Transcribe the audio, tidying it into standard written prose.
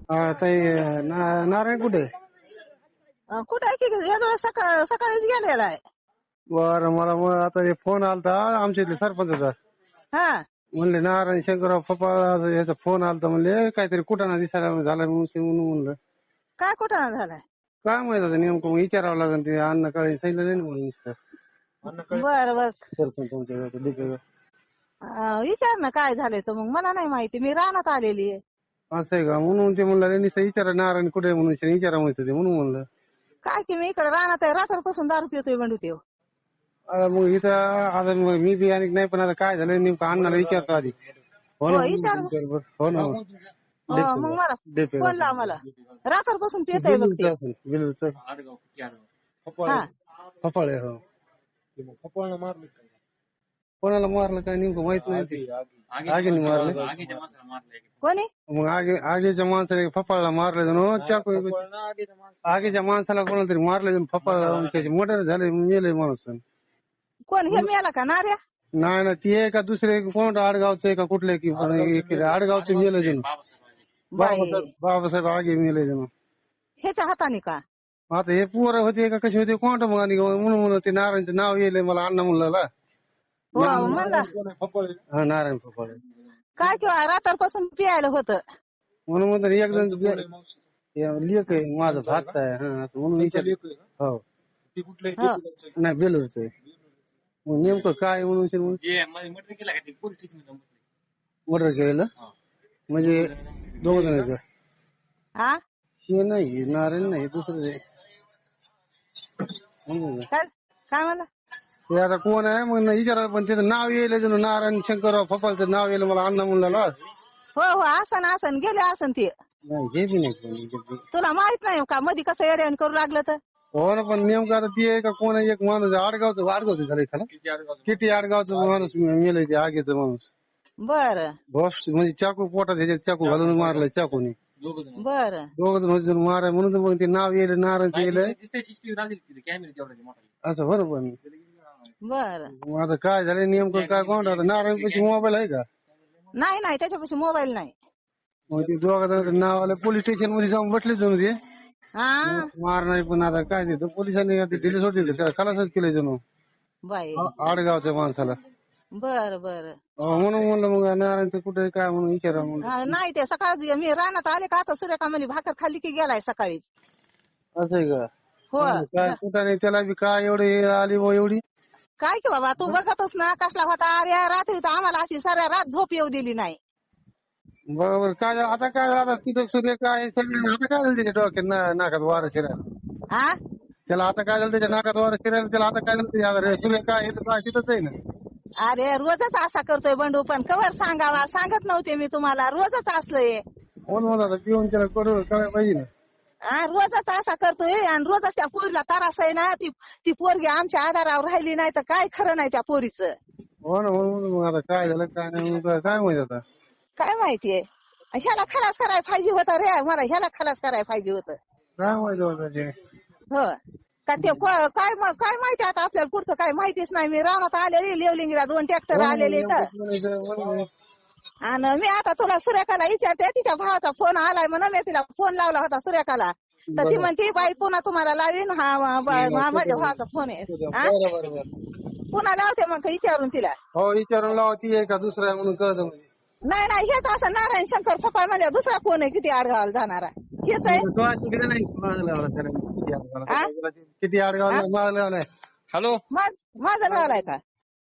ताई नारायण कुठे? कुठे आहे की या वेळेस सकाळीच गेलेला आहे. बरं मला मग आता हे फोन आलता आमच्या इथले सरपंचाचा. हा म्हणले नारायण शंकरराव पप्पा याचा फोन आलता म्हणले काहीतरी कुठं दिसायला झाला म्हणून म्हणलं काय कुठं झालाय? काय माहित आता नेमकं मग विचारावं लागेल ते अन्न काळे सांगितलं नाही ना म्हणून नुसतं बर बर सरपंच तुमच्या डीपीवर. विचार ना काय झालंय तर मग मला नाही माहिती, मी रानात आलेली आहे. असं आहे का? म्हणून ते म्हणलं नुसतं विचारा नारायण कुठे म्हणून विचारा माहिती ते म्हणून म्हणलं. काय की मी इकडे रानात आहे, रात्रपासून दारू पितोय बंडू तेव. आता मग इथं आता मग मी बी आणि नाही पण आता काय झालं नेमकं अण्णाला विचारतो आधी. हो ना विचार. हो ना मग मला डीपी फोन लाव, मला रात्रपासून पितोय बघ ते. बिलूचं हा फपाळे हो. कोणाला मारलं काय नेमकं माहित नाही ते. आगीने मारलं कोणी? मग आगीच्या माणसाने फपाळला मारले जण चाकू. आगीच्या माणसाला कोणाला तरी मारले फपाळ त्याची मोटर झाले मेले माणूस. कोण हे मेला का नार्या? नाही ना ती आहे का दुसरे कोण आडगावचं आहे का कुठले की आडगावचे मेले जण. बाबासाहेब आगे मेले जण. ह्याच्या हाताने का? आता हे पोरं होते का कशी होते कोण मग आणि म्हणून ते नारायणचं नाव येईल मला अण्णा म्हणलं. हो म्हणला हा नारायण फपाळे. काय किंवा रात्रपासून पियायला होतं म्हणून म्हणतात एक जण लेख आहे माझा भात आहे. हा म्हणून विचार हो नाही बेलूरच आहे. मग नेमकं काय म्हणून मर्डर केलेलं म्हणजे दोघ जण हा हे नाही नारायण नाही दुसरं काय मला ते आता कोण आहे मग विचारा पण त्याचं नाव येईल नारायण शंकरराव फपाळचं नाव येईल मला अण्णा म्हणला. हो आसन गेले आसन ते. नाही जे बी नाही तुला माहित नाही का मध्ये कसं येड्यान करू लागलं तर? हो ना पण नेमकं आता ती आहे का कोण आहे एक माणूस आडगावचं झालं एखादा किती आडगावचं माणूस मेलंय ते आगीचं माणूस. बर बॉस म्हणजे चाकू पोटात ह्याच्यात चाकू घालून मारलाय चाकूने. बर दोघ जण माराय म्हणून मग ते नाव येईल नारायण येईल असं बरोबर. बर मग आता काय झालं नेमकं काय कोण आता नारायण पैसे मोबाईल आहे का? नाही त्याच्यापाशी मोबाईल नाही. मग ते दोघं नाव आलं पोलीस स्टेशन मध्ये जाऊन बसले जणू ते हा मार नाही पण आता काय ते पोलिसांनी दिले सोडले त्याला खलासच केलं जणू बाई. आडगावच्या माणसाला. बर म्हणून म्हणलं मग नारायणचं कुठे काय म्हणून विचारा म्हणून. नाही ते सकाळी मी रानात आले का आता सूर्यका म्हणली भाकर खाल्ली की गेलाय सकाळी. असं आहे का? हो काय कुठं नाही त्याला बी काय एवढी आली व एवढी काय की बाबा तू बघतोस ना कसला होता. अरे रात्री तर आम्हाला अशी साऱ्या रात झोप येऊ दिली नाही. बरोबर काय आता काय आता तिथं सूर्य काय सगळं आता काय झालं त्याच्या डोक्यात नाकात वारं शिरायला. हा त्याला आता काय झालं त्याच्या नाकात वारं शिरायला त्याला आता काय झालं सूर्य काय येतं तिथंच आहे ना. अरे रोजच असा करतोय बंडू पण कवर सांगावा सांगत नव्हते मी तुम्हाला रोजच असलंय. म्हणून आता पिऊन त्याला करू काय पाहिजे ना. रोजच असा करतोय आणि रोजच त्या पोरीला त्रास आहे ना. ती पोरगी आमच्या आधारावर राहिली नाही तर काय खरं नाही त्या पोरीचं. हो ना म्हणून मग आता काय झालं काय नाही काय माहिती आता. काय माहितीये ह्याला खलास करायला पाहिजे होता रे. मला ह्याला खलास करायला पाहिजे होतं. काय माहिती होतं ते. हो का ते काय माहिती आता आपल्याला पुढचं काय माहितीच नाही. मी रानात आलेली लेवलिंगला 2 ट्रॅक्टर आलेले तर. आणि मी आता तुला सूर्यकाला विचारते तिच्या भावाचा फोन आलाय म्हणून मी तिला फोन लावला होता सूर्यकाला. तर ती म्हणते बाई पुन्हा तुम्हाला लावीन. हा माझ्या भावाचा फोन आहे. पुन्हा लावते मग विचारून तिला. हो विचारून लावा ती आहे का दुसरा म्हणून कळतं. नाही हेच असं नारायण शंकर फपाळ म्हणजे दुसरा कोण आहे किती आडगावाला जाणारा हेच आहे. किती आडगावला मागला. हॅलो माझा लावलाय का?